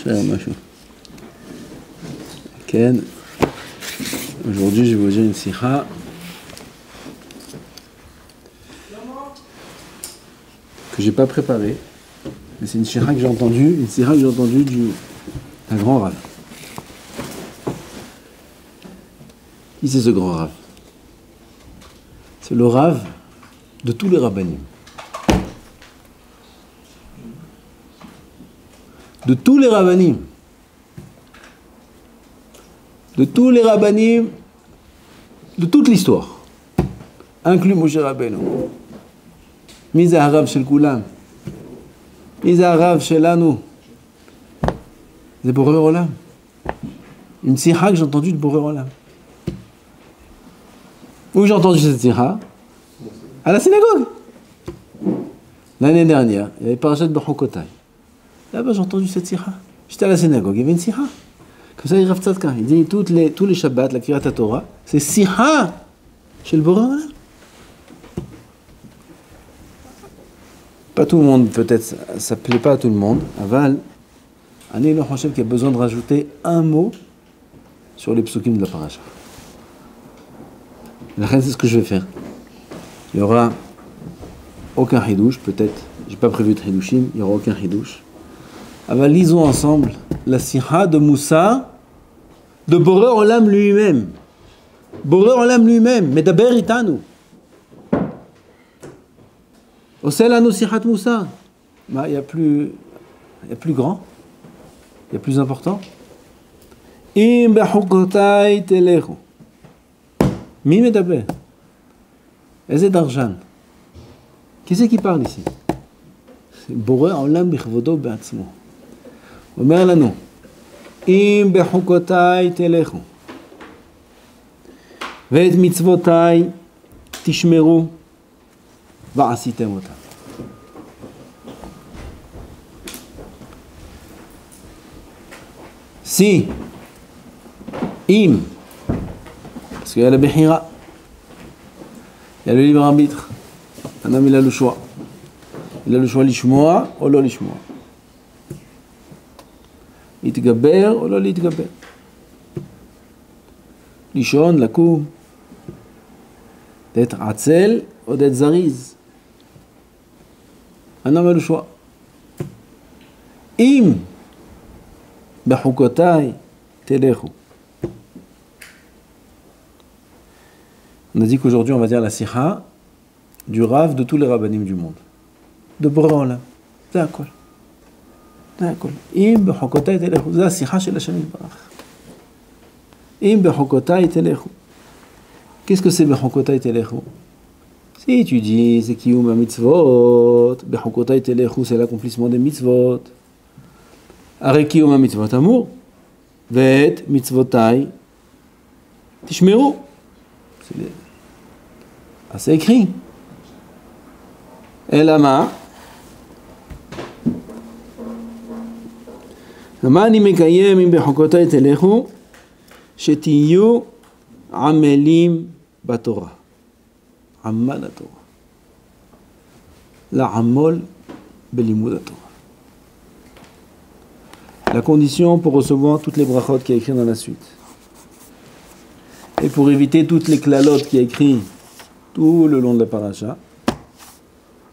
cher Machou. Ken. Aujourd'hui, je vais vous dire une sikha que j'ai pas préparée, mais c'est une sikha que j'ai entendue, d'un grand Rav. Qui c'est ce grand Rav? C'est le Rav de tous les Rabbanim. De tous les Rabbanim. De tous les Rabbanim de toute l'histoire. Inclus Moshe Rabbeinu. Mise à Rav Shel Kulam. Mise à Rav Shelanu. C'est Boré Olam. Une sikha que j'ai entendue de Boré Olam. Où j'ai entendu cette sikha? À la synagogue. L'année dernière, il y avait Parashat Bechukotai. Là-bas, j'ai entendu cette sikha. J'étais à la synagogue, il y avait une sikha. Comme ça, il Rav Tzadka. Il dit tous les Shabbats, la Kirat Torah, c'est sikha chez le Boré Olam. Pas tout le monde, peut-être, ça ne plaît pas à tout le monde. Aval, Ani lo Hoshev qui a besoin de rajouter un mot sur les psukim de la paracha. C'est ce que je vais faire. Il n'y aura aucun hidouche, peut-être. J'ai pas prévu de hidouchim, il n'y aura aucun hidouche. Aval, lisons ensemble la sikha de Moussa, de Boré Olam lui-même. Boré Olam lui-même, Medaber itanu. Oselanu sikhat Moussa. Il y a plus grand, il y a plus important. Im bechukotai telechu. Mi medaber. Ezé d'arjan. Qui c'est qui parle ici? C'est Boré Olam bichvodo be'atzmo. Omer lanu. Im bechukotai telechu. Ve'et mitzvotai tishmeru. ועשיתם אותם. Si, im, parce qu'il y a la Bechira, il y a le libre arbitre. Un homme, il a le choix. Il a le choix l'ishmoa ou non l'ishmoa. L'itgaber ou non l'itgaber. Lishon, lakoum, d'être atzel ou d'être zariz. Un homme a le choix. Im bechukotai telechu. On a dit qu'aujourd'hui on va dire la sikha du Rav de tous les rabbanim du monde. De Boré Olam. C'est à quoi? Im bechukotai telechu. C'est la sikha shel Hashem yitbarach. Im bechukotai telechu. Qu'est-ce que c'est bechukotai telechu? Si tu dis c'est Kiyum ha-mitzvot, Bechukotai telechu, c'est l'accomplissement des mitzvot. Are Kiyum ha-mitzvot amour, Ve'et mitzvotai tishmeru. C'est écrit. Elama. Lama ani mekayem im Bechukotai telechu, shetiyu amelim batorah. Ammal la Torah. La Ammol Belimud la Torah. La condition pour recevoir toutes les brachot qu'il y a écrit dans la suite. Et pour éviter toutes les klalot qu'il y a écrit tout le long de la paracha,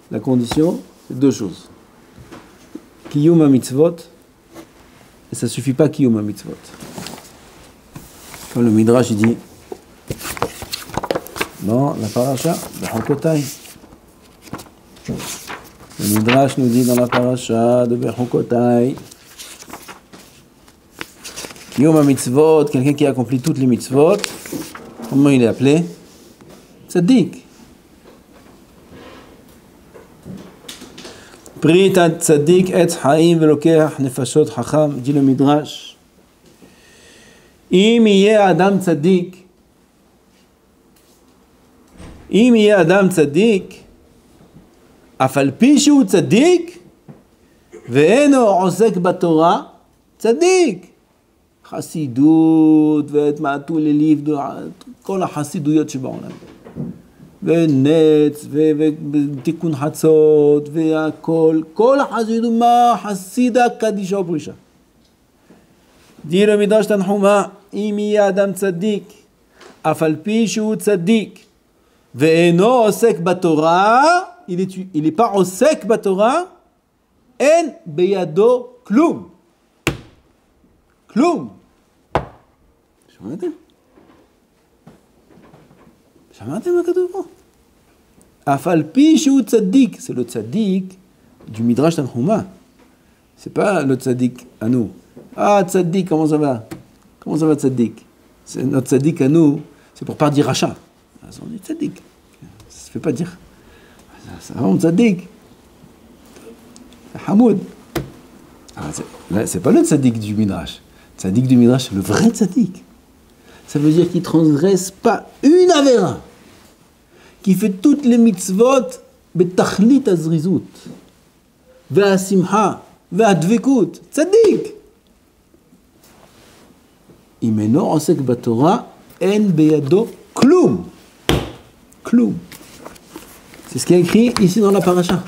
la condition, c'est deux choses. Kiyum ha-mitzvot, et ça ne suffit pas Kiyum ha-mitzvot. Comme le Midrash il dit, dans la paracha de Bechukotai. Le Midrash nous dit dans la paracha de Bechukotai, Kiyum ha-mitzvot, quelqu'un qui a accompli toutes les mitzvot, comment il est appelé? Tzaddik. Prit tzaddik etz haim velokech nefashot chacham, dit le Midrash. Im yeh adam tzaddik, אם יהיה אדם צדיק, אף על פי שהוא צדיק, ואינו עוסק בתורה, צדיק. חסידות, ואת מעטו לליב, כל החסידויות שבעולם. ונץ, ותיקון חצות, והכל, כל החסידות, מה חסידה, קדישה ופרישה. Dit le Midrash Tanhuma, Imi Adam Tzaddik, Afalpi Shu Tzaddik, Ve'eno Osek Batorah, il est pas Osek Batorah, En Beyado Klum. Klum. שמעתם מה כתוב פה? אף על פי שהוא צדיק, c'est le tzaddik du Midrash Tanhuma. C'est pas le tzaddik à nous. Ah, tzaddik, comment ça va? Comment ça va, tzaddik? C'est notre tzaddik à nous, c'est pour pas dire rachat. On dit tzaddik. Ça se fait pas dire. Ça va, mon tzaddik. Hamoud. Là, c'est pas le tzaddik du Midrash. Tzaddik du Midrash, c'est le vrai tzaddik. Ça veut dire qu'il ne transgresse pas une avéra, qui fait toutes les mitzvot, betachlit azrizut, ve'asimha, ve'advekut, tzaddik. Imeno osek batorah, en beyado klum. Klum. C'est ce qui est écrit ici dans la paracha.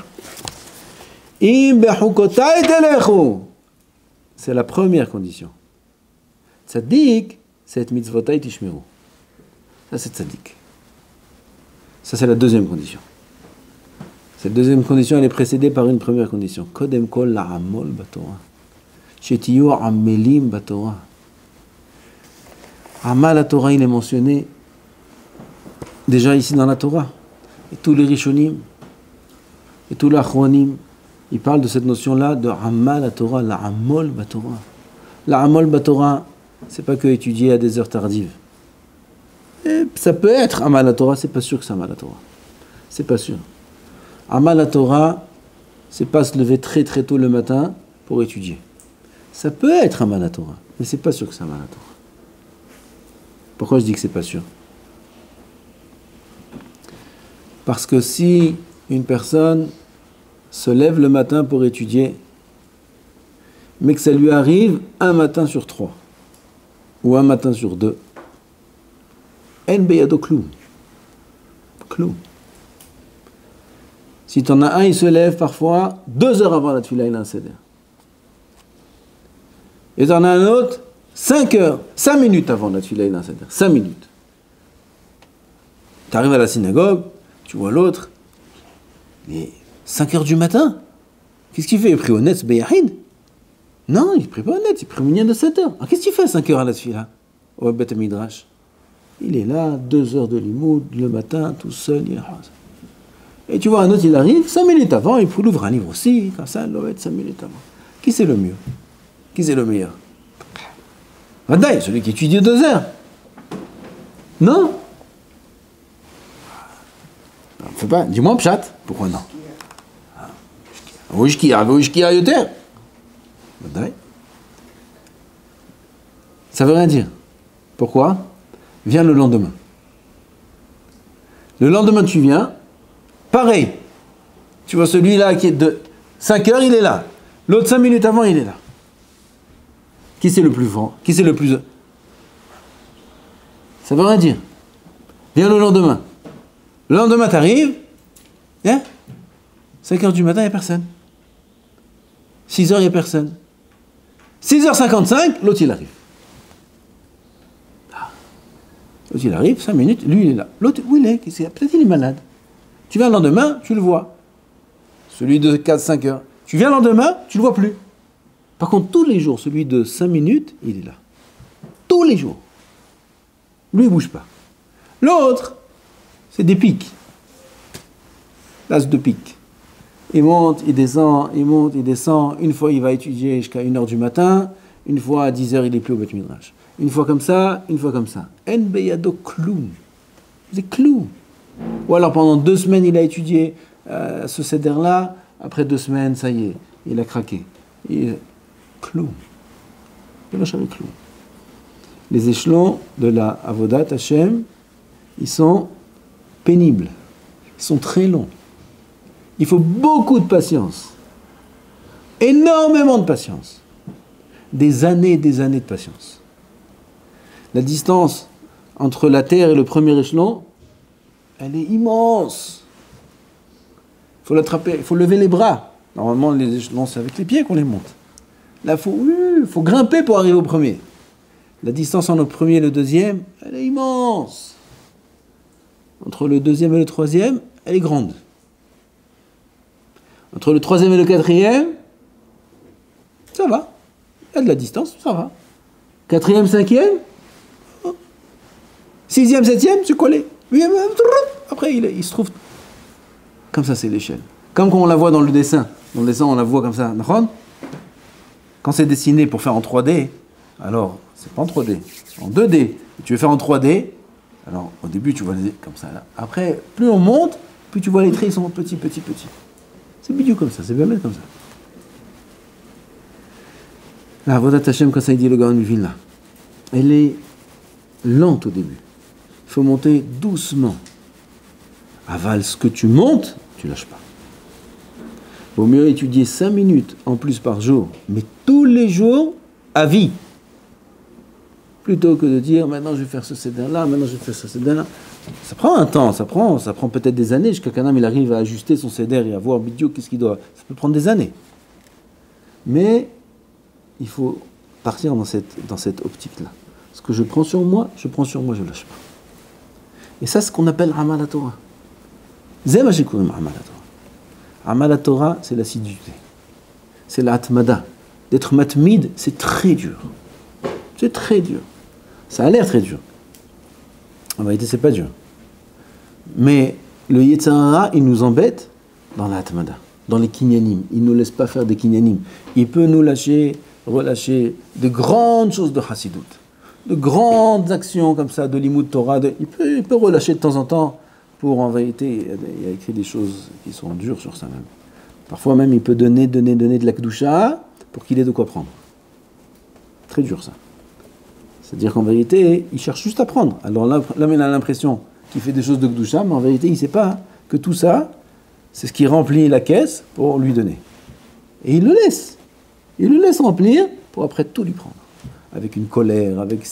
Im bechukotai telechu. C'est la première condition. Tzaddik, c'est mitzvotai tishmeru. Ça, c'est tzaddik. Ça, c'est la deuxième condition. Cette deuxième condition, elle est précédée par une première condition. Kodem kol la'amol batorah. Shetiyu amelim batorah. Amal la Torah, il est mentionné déjà ici dans la Torah. Et tous les Rishonim, et tous les Achronim, ils parlent de cette notion-là de Amal la Torah, la'amol batorah. La'amol batorah, c'est pas que étudier à des heures tardives. Et ça peut être Amal la Torah, c'est pas sûr que c'est Amal la Torah. C'est pas sûr. Amal la Torah, c'est pas se lever très très tôt le matin pour étudier. Ça peut être Amal la Torah, mais c'est pas sûr que c'est Amal la Torah. Pourquoi je dis que c'est pas sûr? Parce que si une personne se lève le matin pour étudier, mais que ça lui arrive un matin sur 3, ou un matin sur 2, en beyado kloum. Kloum. Si tu en as un, il se lève parfois 2 heures avant la tefila, il a un seder. Et tu en as un autre, 5 heures, 5 minutes avant la tefila, il a un seder. 5 minutes. Tu arrives à la synagogue, tu vois l'autre, mais 5 heures du matin, qu'est-ce qu'il fait? Il prie au Netz Beyahid? Non, il ne prie pas au Netz, il prie au minyan de 7 heures. Alors qu'est-ce qu'il fait à 5 heures à la tefila? Au Bet Midrash. Il est là, 2 heures de limoud, le matin, tout seul, il est... Et tu vois, un autre, il arrive, 5 minutes avant, il ouvre un livre aussi, comme ça, il doit être 5 minutes avant. Qui c'est le mieux? Qui c'est le meilleur? Vadaï, celui qui étudie 2 heures. Non? On fait pas, dis-moi pshat, pourquoi non? Wishkia yoter. Vadaï. Ça veut rien dire. Pourquoi? Viens le lendemain. Le lendemain, tu viens, pareil. Tu vois celui-là qui est de 5 heures, il est là. L'autre 5 minutes avant, il est là. Qui c'est le plus fort? Qui c'est le plus... Ça veut rien dire. Viens le lendemain. Le lendemain, t'arrives, hein? 5 heures du matin, il n'y a personne. 6 heures, il n'y a personne. 6h55, l'autre, il arrive. L'autre, il arrive, 5 minutes, lui, il est là. L'autre, où il est? Peut-être il est malade. Tu viens le lendemain, tu le vois. Celui de 4-5 heures. Tu viens le lendemain, tu le vois plus. Par contre, tous les jours, celui de 5 minutes, il est là. Tous les jours. Lui, il ne bouge pas. L'autre, c'est des pics. L'as de pics. Il monte, il descend, il monte, il descend. Une fois, il va étudier jusqu'à 1h du matin. Une fois, à 10h, il n'est plus au Beth Midrash. Une fois comme ça, une fois comme ça. En beyado kloum. C'est kloum. Ou alors pendant 2 semaines, il a étudié ce seder-là. Après 2 semaines, ça y est, il a craqué. Kloum. Les échelons de la Avodat Hashem, ils sont pénibles. Ils sont très longs. Il faut beaucoup de patience. Énormément de patience. Des années de patience. La distance entre la terre et le premier échelon, elle est immense. Il faut l'attraper, il faut lever les bras. Normalement, les échelons, c'est avec les pieds qu'on les monte. Là, faut grimper pour arriver au premier. La distance entre le premier et le deuxième, elle est immense. Entre le deuxième et le troisième, elle est grande. Entre le troisième et le quatrième, ça va. Il y a de la distance, ça va. Quatrième, cinquième, sixième, septième, c'est collé. Après, il se trouve. Comme ça, c'est l'échelle. Comme quand on la voit dans le dessin. Dans le dessin, on la voit comme ça. Quand c'est dessiné pour faire en 3D, alors, c'est pas en 3D, c'est en 2D. Tu veux faire en 3D, alors au début, tu vois les comme ça. Là. Après, plus on monte, plus tu vois les traits, ils sont petits. C'est bidou comme ça, c'est bien comme ça. La Avodat Hashem, quand ça dit le Gaon Vilna, elle est lente au début. Il faut monter doucement. Aval, ce que tu montes, tu lâches pas. Vaut mieux étudier 5 minutes en plus par jour, mais tous les jours, à vie. Plutôt que de dire, maintenant je vais faire ce céder-là, maintenant je vais faire ce céder-là. Ça prend un temps, ça prend peut-être des années, jusqu'à qu'un homme il arrive à ajuster son céder et à voir bidio qu'est-ce qu'il doit. Ça peut prendre des années. Mais il faut partir dans cette optique-là. Ce que je prends sur moi, je ne lâche pas. Et ça, c'est ce qu'on appelle Amal HaTorah. Zema Shekurim Amal HaTorah. Amal HaTorah, c'est l'assiduité. C'est l'atmada. D'être matmid, c'est très dur. C'est très dur. Ça a l'air très dur. En vérité, c'est pas dur. Mais le Yetzer Hara, il nous embête dans l'atmada, dans les kinyanim. Il ne nous laisse pas faire des kinyanim. Il peut nous relâcher de grandes choses de Hasidut, de grandes actions comme ça, de Limud Torah. Il peut relâcher de temps en temps pour, en vérité, il a écrit des choses qui sont dures sur ça même. Parfois même, il peut donner de la Kedusha pour qu'il ait de quoi prendre. Très dur ça. C'est-à-dire qu'en vérité, il cherche juste à prendre. Alors là, il a l'impression qu'il fait des choses de Kedusha, mais en vérité, il ne sait pas que tout ça, c'est ce qui remplit la caisse pour lui donner. Et il le laisse. Il le laisse remplir pour après tout lui prendre. Avec une colère, avec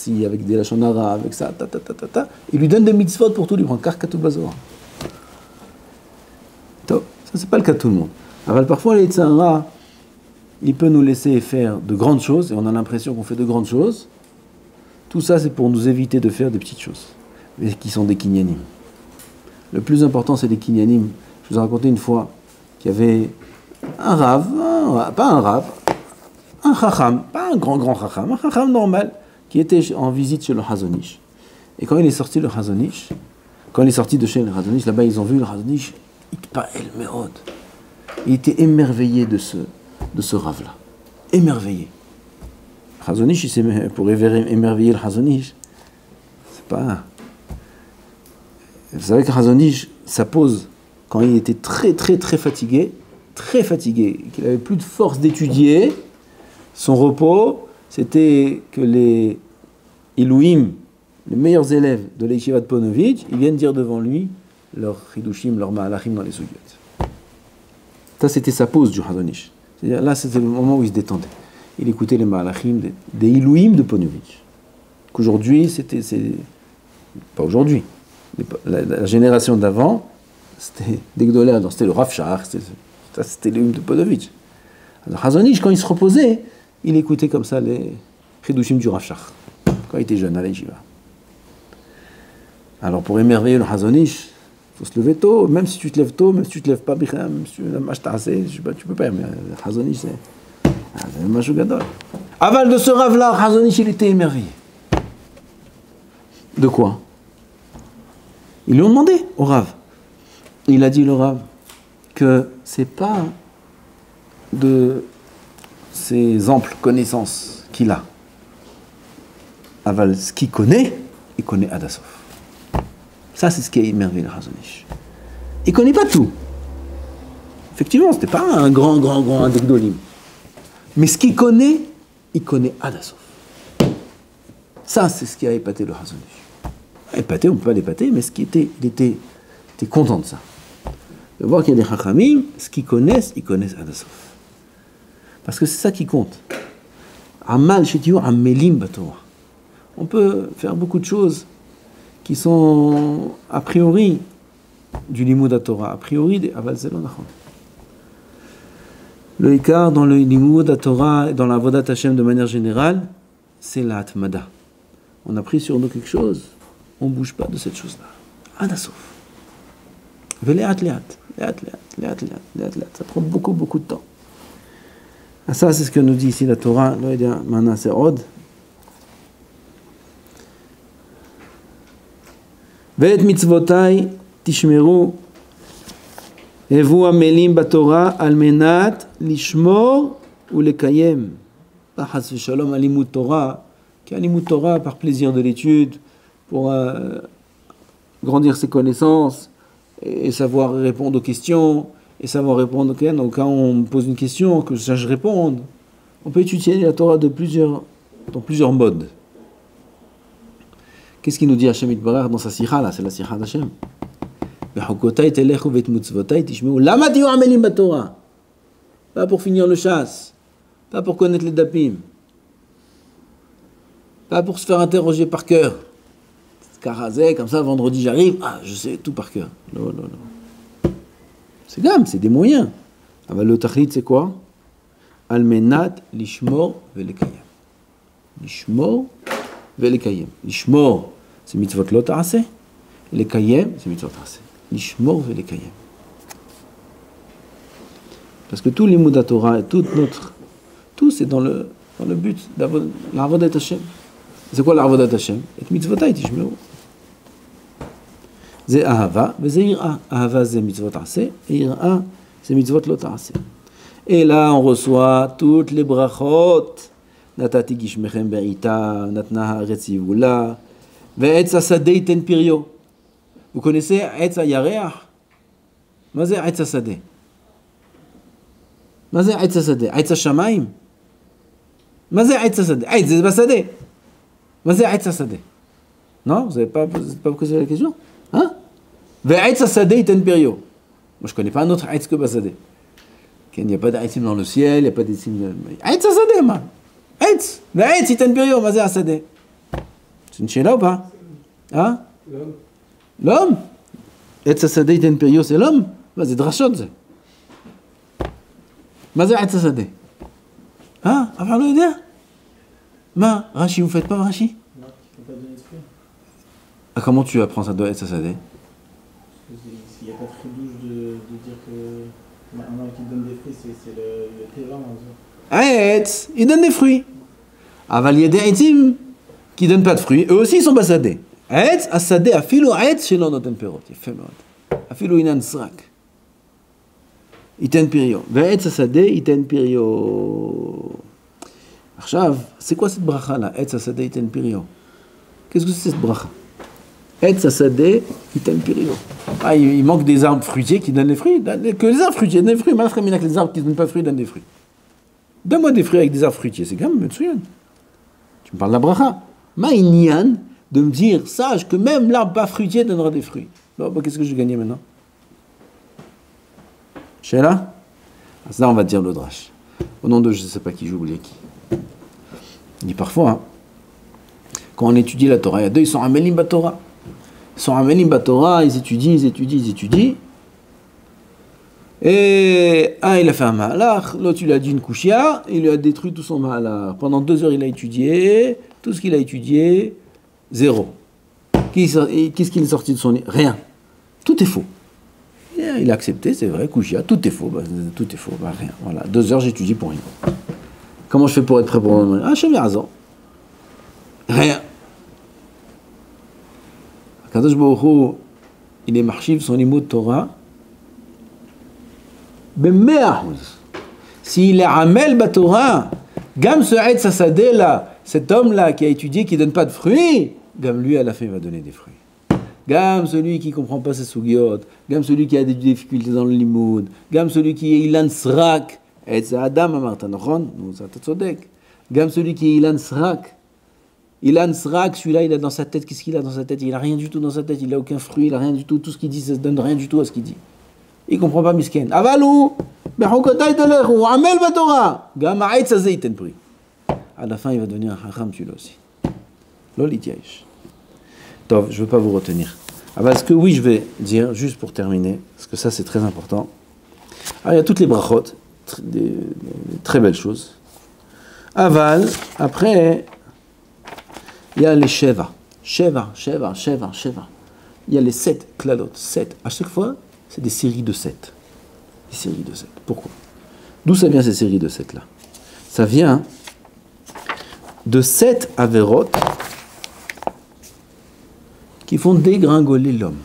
des lachon hara, avec ça, Il lui donne des mitzvot pour tout lui prendre. Car katou bazora. Ça, c'est pas le cas de tout le monde. Alors parfois, les Yetzer Hara, il peut nous laisser faire de grandes choses, et on a l'impression qu'on fait de grandes choses. Tout ça, c'est pour nous éviter de faire des petites choses, mais qui sont des kinyanim. Le plus important, c'est les kinyanim. Je vous ai raconté une fois qu'il y avait un rav, un chacham, pas un grand chacham, un chacham normal, qui était en visite chez le Chazon Ish. Et quand il est sorti le Chazon Ish, quand il est sorti de chez le Chazon Ish, là-bas ils ont vu le Chazon Ish, il était émerveillé de ce rave-là. Émerveillé. Chazon Ish, pour émerveiller le Chazon Ish, c'est pas... Vous savez que Chazon Ish, sa pose, quand il était très fatigué, qu'il avait plus de force d'étudier, son repos, c'était que les Ilouim, les meilleurs élèves de l'Yeshiva de Ponovitch, ils viennent dire devant lui leurs chidushim, leurs ma'alachim dans les souyot. Ça, c'était sa pause du Chazon Ish. C'est-à-dire, là, c'était le moment où il se détendait. Il écoutait les ma'alachim des Ilouim de Ponovitch. Qu'aujourd'hui, pas aujourd'hui, la génération d'avant, c'était des Gdolers, c'était le Rav Shach, c'était les Ilouim de Ponovitch. Alors, Chazon Ish, quand il se reposait, il écoutait comme ça les chidushim du Rav Shach, quand il était jeune à l'Yeshiva. Alors pour émerveiller le Chazon Ish, il faut se lever tôt, même si tu te lèves tôt, même si tu te lèves pas, même si tu peux pas, mais le Chazon Ish, c'est un machou gadol. Aval de ce rave-là, Chazon Ish, il était émerveillé. De quoi? Ils lui ont demandé au rave. Il a dit le rave que c'est pas de ses amples connaissances qu'il a. Aval, ce qu'il connaît, il connaît Adasof. Ça, c'est ce qui a émerveillé le Chazon Ish. Il ne connaît pas tout. Effectivement, ce n'était pas un grand Adegdolim. Mais ce qu'il connaît, il connaît Adasof. Ça, c'est ce qui a épaté le Chazon Ish. Épaté, on ne peut pas l'épater, mais il était content de ça. De voir qu'il y a des Chachamim, ce qu'ils connaissent, ils connaissent Adasof. Parce que c'est ça qui compte. Amal shetiyu amelim batorah. On peut faire beaucoup de choses qui sont a priori du limud Torah, a priori des aval zelo nachon. Le Ikar dans le Limud, la Torah et dans la Avodat Hashem de manière générale, c'est la Atmada. On a pris sur nous quelque chose, on ne bouge pas de cette chose-là. Adasouf. Léat. Ça prend beaucoup de temps. Et ça, c'est ce que nous dit ici la Torah. Maintenant, c'est Od. Ve'et mitzvotai tishmeru. Evu amelim batorah al menat lishmor ou lekayem. Pas chas v'shalom alimut Torah, qui alimut Torah par plaisir de l'étude, pour grandir ses connaissances et savoir répondre aux questions et savoir répondre donc quand on me pose une question que je sache répondre. On peut étudier la Torah dans plusieurs modes. Qu'est-ce qu'il nous dit Hashem Yitbarach dans sa sikha là? C'est la sikha d'Hashem. Pas pour finir le chasse, pas pour connaître les dapim, pas pour se faire interroger par cœur. Karazé, comme ça, vendredi j'arrive, je sais tout par cœur. Non. C'est gamme, c'est des moyens. Le tachlit, c'est quoi? Almenat lishmor velekayem. Lishmor velekayem. Lishmor, c'est mitzvot lo ta'aseh. Lekayem, c'est mitzvot ta'aseh. Lishmor velekayem. Parce que tout l'imoudat Torah et tout c'est dans le but d'Avodat Hashem. C'est quoi l'Avodat Hashem? Et mitzvotai tishmeru. C'est ahava, mais c'est ira. Ahava, c'est mitzvot ta'aseh, et ira, c'est mitzvot lo ta'aseh. Et là, on reçoit toutes les brachot. Natati gishmechem be'ita, natna haaretz yivula, ve'etz hasadeh iten piryo. Vous connaissez etz hayareach? מה זה עץ השדה? מה זה עץ השדה? עץ השמיים? מה זה עץ השדה? עץ זה בשדה. מה זה עץ השדה? Non, vous n'avez pas posé la question? Hein? ועץ השדה ייתן פריו. Moi, je ne connais pas un autre עץ que בשדה. Il n'y a pas d'עצים dans le ciel, il n'y a pas d'עצים... עץ השדה, מה? עץ. ועץ ייתן פריו, מה זה השדה? C'est une שאלה ou pas? Hein? L'homme? עץ השדה ייתן פריו, c'est l'homme? מה זה דרשות זה? מה זה עץ השדה? אה? אף אחד לא יודע? מה? רש"י, vous faites pas רש"י? Non, tu peux pas donner de fruits. Ah, comment tu apprends ça doit être ça sadé? S'il n'y a pas de douche de dire que un homme qui donne des fruits, c'est le téva, on va dire. Aetz, il donne des fruits. Aval il y a des aitim qui donnent pas de fruits, eux aussi ils sont pas sadés. Aetz, asadé, afilo aetz, shelo noten perot. יפה מאוד. אפילו אינן סרק. ייתן פריו. ועץ השדה ייתן פריו. עכשיו, c'est quoi cette bracha là? עץ השדה ייתן פריו. Qu'est-ce que c'est cette bracha? עץ השדה ייתן פריו. Ah, il manque des arbres fruitiers qui donnent des fruits. Que les arbres fruitiers donnent des fruits. Malgré que les arbres qui ne donnent pas de fruits donnent des fruits. Donne-moi des fruits avec des arbres fruitiers. C'est quand même Metsuyan. Tu me parles de la bracha. Ma'inyan, de me dire, sache que même l'arbre pas fruitier donnera des fruits. Bon, bah, qu'est-ce que j'ai gagné maintenant? Sheila? Ça, on va dire le drash. Au nom de je ne sais pas qui, j'ai oublié qui. Il dit parfois, hein, quand on étudie la Torah, il y a deux, ils sont amélim batorah. Ils sont amélim batorah, ils étudient. Et un, il a fait un mahalach, l'autre, il a dit une kushia, il lui a détruit tout son mahalach. Pendant 2 heures, il a étudié, tout ce qu'il a étudié, 0. Qu'est-ce qu'il est sorti de son nez? Rien. Tout est faux. Et il a accepté, c'est vrai, kushia, tout est faux. Tout est faux, rien. Voilà, 2 heures, j'étudie pour rien. Comment je fais pour être prêt pour le moment? Je fais raison. Rien. Kadosh Baruch Hu, il est marchiv son limud Torah. ב-100%. S'il est amel batorah, gam ce Etz Hasadeh là, cet homme-là qui a étudié, qui ne donne pas de fruits, gam lui à la fin il va donner des fruits. Gam celui qui ne comprend pas ses sugiot, gam celui qui a des difficultés dans le limoud, gam celui qui est ilan srak, Etz Adam amarta nochon, nous ça t'atzodek. Gam celui qui est ilan srak, celui-là il a dans sa tête, qu'est-ce qu'il a dans sa tête? Il a rien du tout dans sa tête, il a aucun fruit, il a rien du tout, tout ce qu'il dit ça ne donne rien du tout à ce qu'il dit. Il ne comprend pas misken. Avalou, bechokotay telechou, amel batorah, gam ha'etz hazeh iten pri. À la fin, il va devenir un hacham celui-là aussi. Lol ityaïch. Tov, je ne veux pas vous retenir. Alors, ce que oui, je vais dire, juste pour terminer, parce que ça c'est très important. Alors, il y a toutes les brachot, des très belles choses. Aval, après, il y a les Sheva. Sheva. Il y a les 7 klalot. 7. À chaque fois, c'est des séries de 7. Des séries de 7. Pourquoi? D'où ça vient ces séries de 7 là? Ça vient de 7 averot qui font dégringoler l'homme.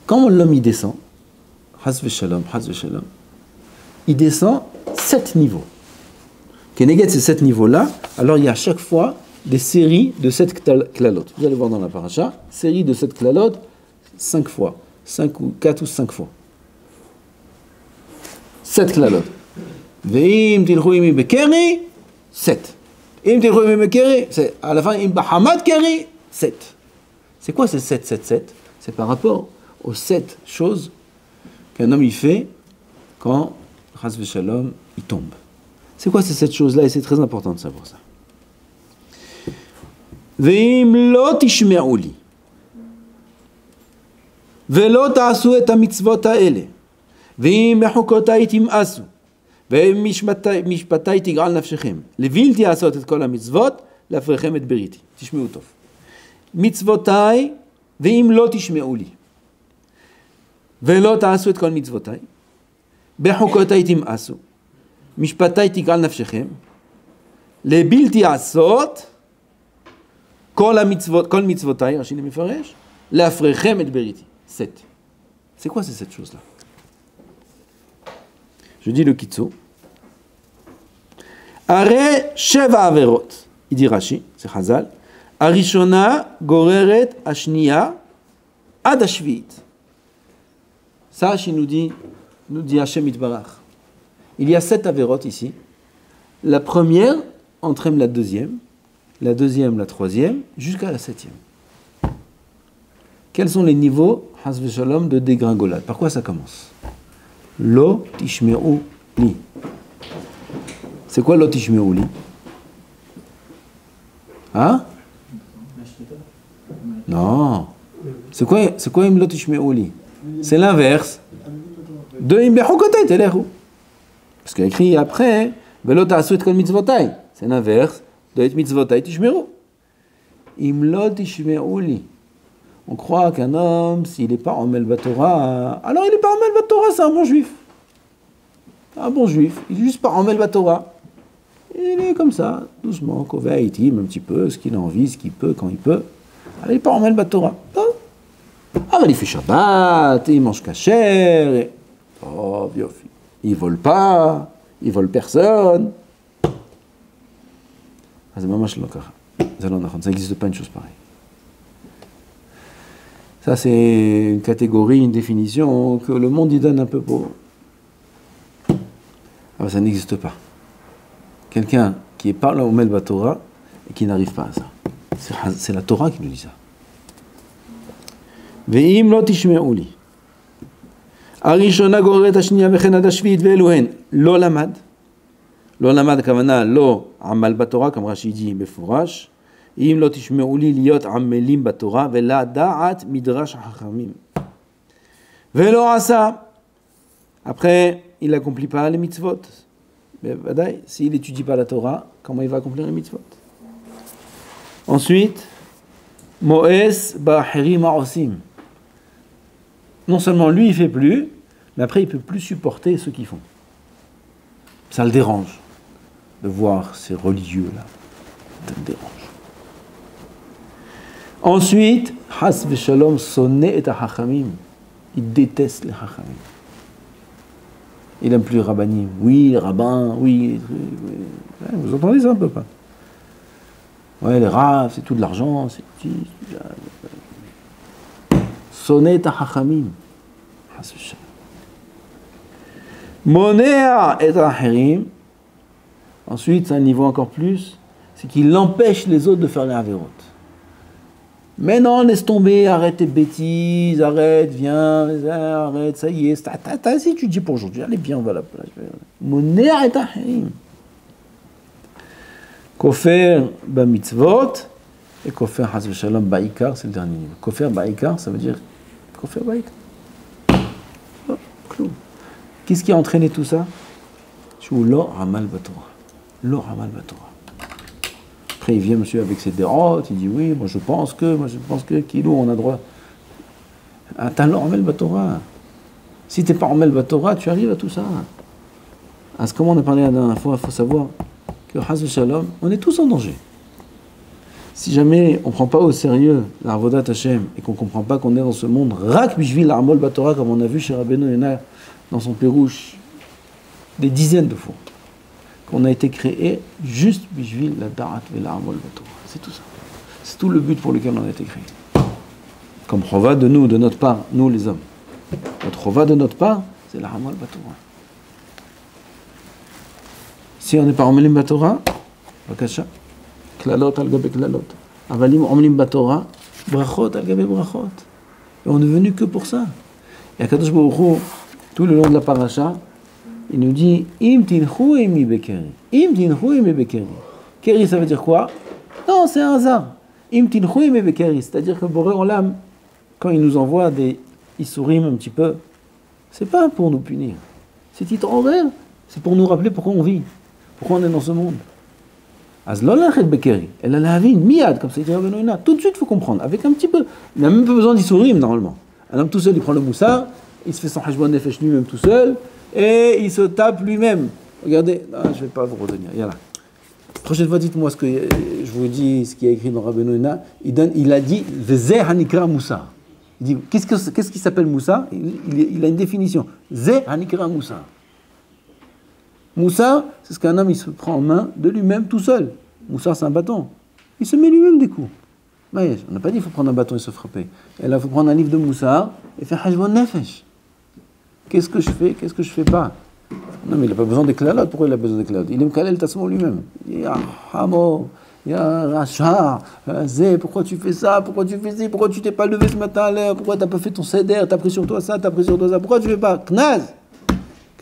Quand l'homme y descend, Haz v'shalom, il descend 7 niveaux. Keneged ces 7 niveaux-là, alors il y a à chaque fois des séries de 7 klalot. Vous allez voir dans la paracha, série de 7 klalot, 5 fois. 5 ou 4 ou 5 fois. 7 klalot. Ve'im tilchu imi bekeri, 7. Im tilchu imi bekeri, c'est à la fin, im bahamad keri, 7. C'est quoi ces 7, 7, 7? C'est par rapport aux 7 choses qu'un homme y fait quand, Chas v'shalom, il tombe. C'est quoi ces 7 choses-là? Et c'est très important de savoir ça. Ve'im lo tishme'u li, ve'lo ta'asu et hamitzvot ha'ele, ve'im bechukotai tim'asu, ve'im mishpatai tig'al nafshechem, levilti asot et kol hamitzvot, להפריכם את בריתי. תשמעו טוב. מצוותיי, ואם לא תשמעו לי, ולא תעשו את כל מצוותיי, בחוקותיי תמאסו, משפטיי תגעל נפשכם, לבלתי עשות כל מצוותיי, רש"י מפרש, להפריכם את בריתי. 7. C'est quoi cette chose-là? Je dis le kitso. Are sheva averot. Il dit Rashi, c'est Chazal. Arishona goreret ashniya ad ashviit. Ça, Rashi nous dit Hashem Itbarach. Il y a 7 averot ici. La première entraîne la deuxième la troisième, jusqu'à la 7e. Quels sont les niveaux, Haz v'Shalom, de dégringolade? Par quoi ça commence? Lo tishme'u li. C'est quoi lo tishme'u li? Hein? Non. C'est quoi im lo tishme'u li? C'est l'inverse de im bechukotay telechu. Parce qu'il y a écrit après, velo ta'asu et kol mitzvotay. C'est l'inverse de et mitzvotay tishme'u. Im lo tishme'u li. On croit qu'un homme, s'il n'est pas en Melbatora, alors il n'est pas en Melbatora, c'est un bon juif. Un bon juif, il n'est juste pas en Melbatora. Il est comme ça, doucement, kovaïtim, un petit peu, ce qu'il a envie, ce qu'il peut, quand il peut. Alors il n'est pas en Melbatora. Alors il fait Shabbat, il mange kasher, et... oh, biofi. Il ne vole pas, il ne vole personne. Ça n'existe pas une chose pareille. Ça, c'est une catégorie, une définition que le monde y donne un peu pour... Ah, ça n'existe pas. Quelqu'un qui parle au Melba Torah et qui n'arrive pas à ça. C'est la Torah qui nous dit ça. Ve'im lo tishme'u li. Arishona goret hashniya vechen ad hashvit ve'eluhen. Lo lamad. Lo lamad kavana lo amal batorah, comme Rashi dit, mefurash. אם לא תשמעו לי להיות עמלים בתורה ולדעת מדרש החכמים. ולא עשה. Après, il n'accomplit pas les mitzvot. Mais ודאי, s'il n'étudie pas la Torah, comment il va accomplir les mitzvot? Ensuite, Moès ba'achirim ha'osim. Non seulement lui, il ne fait plus, mais après, il ne peut plus supporter ceux qui font. Ça le dérange de voir ces religieux-là. Ça le dérange. Ensuite, Haz v'Shalom sonne et hachamim. Il déteste les hachamim. Il n'aime plus les rabbanim. Oui, les rabbins, oui. Ouais, vous entendez ça un peu pas? Ouais, les raves, c'est tout de l'argent. Sonne et hachamim. Haz v'Shalom. Monea et achirim. Ensuite, c'est un niveau encore plus. C'est qu'il empêche les autres de faire les averot. Mais non, laisse tomber, arrête tes bêtises, arrête, viens, arrête, ça y est, t'as assez étudié pour aujourd'hui, allez, viens, on va à la plage. Monea et tahirim. Kofer ba mitzvot et kofer haz v'shalom ba'ikar, c'est le dernier niveau. Kofer ba'ikar, ça veut dire kofer ba'ikar. Oh, clou. Qu'est-ce qui a entraîné tout ça? Lo Amal Batora. Lo Amal Batora. Après, il vient, monsieur, avec ses dérotes, il dit oui, moi je pense que, Kilo, on a droit. T'as Lo Amal Batora. Si t'es pas Amal Batora, tu arrives à tout ça. Comme on a parlé la dernière fois, il faut savoir que Haz Shalom, on est tous en danger. Si jamais on ne prend pas au sérieux l'Arvodat Hashem et qu'on ne comprend pas qu'on est dans ce monde, Rak Bishvil l'Armol Batora, comme on a vu chez Rabbeinu Yonah dans son Pérouche, des dizaines de fois, qu'on a été créé juste Bishvil la Darat et l'Armol Batora. C'est tout ça. C'est tout le but pour lequel on a été créé. Comme Chova de nous, de notre part, nous les hommes. Notre Chova de notre part, c'est l'Armol Batora. Si on n'est pas Omelim Batora, Bakasha, Klalot al-Gabe Klalot. Avalim Omelim Batora, Brachot al-Gabe Brachot. Et on n'est venu que pour ça. Et Akadosh Baruch Hu, tout le long de la paracha, il nous dit Im tinchu emi bekeri. Im tinchu emi bekeri. Keri, ça veut dire quoi? Non, c'est un hasard. Im tinchu emi bekeri. C'est-à-dire que Boré Olam, quand il nous envoie des Isurim un petit peu, c'est pas pour nous punir. C'est titre horaire, c'est pour nous rappeler pourquoi on vit. Pourquoi on est dans ce monde? Elle a la vie, miad, comme ça dit Rabbeinu Yonah. Tout de suite, il faut comprendre. Avec un petit peu. Il n'a même pas besoin d'Isurim, normalement. Un homme tout seul, il prend le moussard, il se fait son hajbon nefesh lui-même tout seul, et il se tape lui-même. Regardez, non, je ne vais pas vous retenir. Yalla. Prochaine fois, dites-moi ce que je vous dis, ce qui est écrit dans Rabbeinu Yonah. Il a dit Zeh hanikra moussar. Il dit qu'est-ce qui s'appelle moussar? Il a une définition. Zeh hanikra moussar. Moussar, c'est ce qu'un homme il se prend en main de lui-même tout seul. Moussar, c'est un bâton. Il se met lui-même des coups. On n'a pas dit qu'il faut prendre un bâton et se frapper. Et là, il faut prendre un livre de Moussar et faire hajbon nefesh. Qu'est-ce que je fais? Qu'est-ce que je fais pas? Non, mais il n'a pas besoin d'éclater. Pourquoi il a besoin d'éclater? Il aime caler le tassement lui-même. Il y a Hamo, il y a Racha, Zé, pourquoi tu fais ça? Pourquoi tu fais ça? Pourquoi tu t'es pas levé ce matin à l'heure? Pourquoi tu n'as pas fait ton seder? Tu as pris sur toi ça, tu as pris sur toi ça. Pourquoi tu fais pas? Knaz!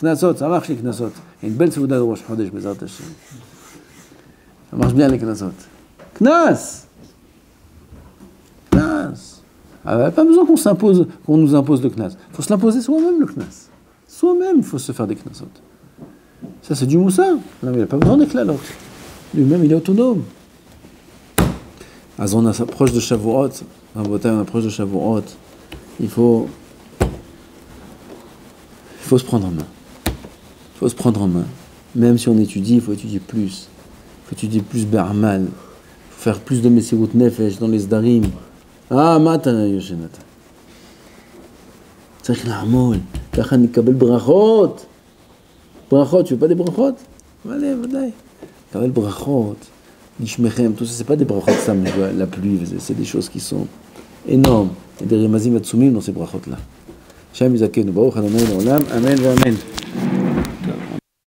Knasot, ça marche les Knasot. Il y a une belle Souda de Rosh Chodesh, Bezrat Hashem. Ça marche bien les Knasot. Knas! Knas! Pas besoin qu'on nous impose le Knas. Il faut se l'imposer soi-même le Knas. Soi-même, il faut se faire des Knasot. Ça, c'est du Moussa. Non, mais il n'a pas besoin d'éclater. Lui-même, il est autonome. On approche de Shavuot. On approche de Shavuot. Il faut se prendre en main. Il faut se prendre en main. Même si on étudie, il faut étudier plus. Il faut étudier plus Bermal. Il faut faire plus de Messirut Nefesh dans les Zdarim. Matan Yoshenata. Tzarich la'amol. Kacha nikabel brachot. Brachot, tu veux pas des brachot? Allez, vadaï. Nikabel brachot. Nishmechem, tout ça, c'est pas des brachot, ça, la pluie, c'est des choses qui sont énormes. Il y a des remazim atsumim dans ces brachot-là. Shem Yizakenu, Baruch Adonai Le'olam, Amen, Amen.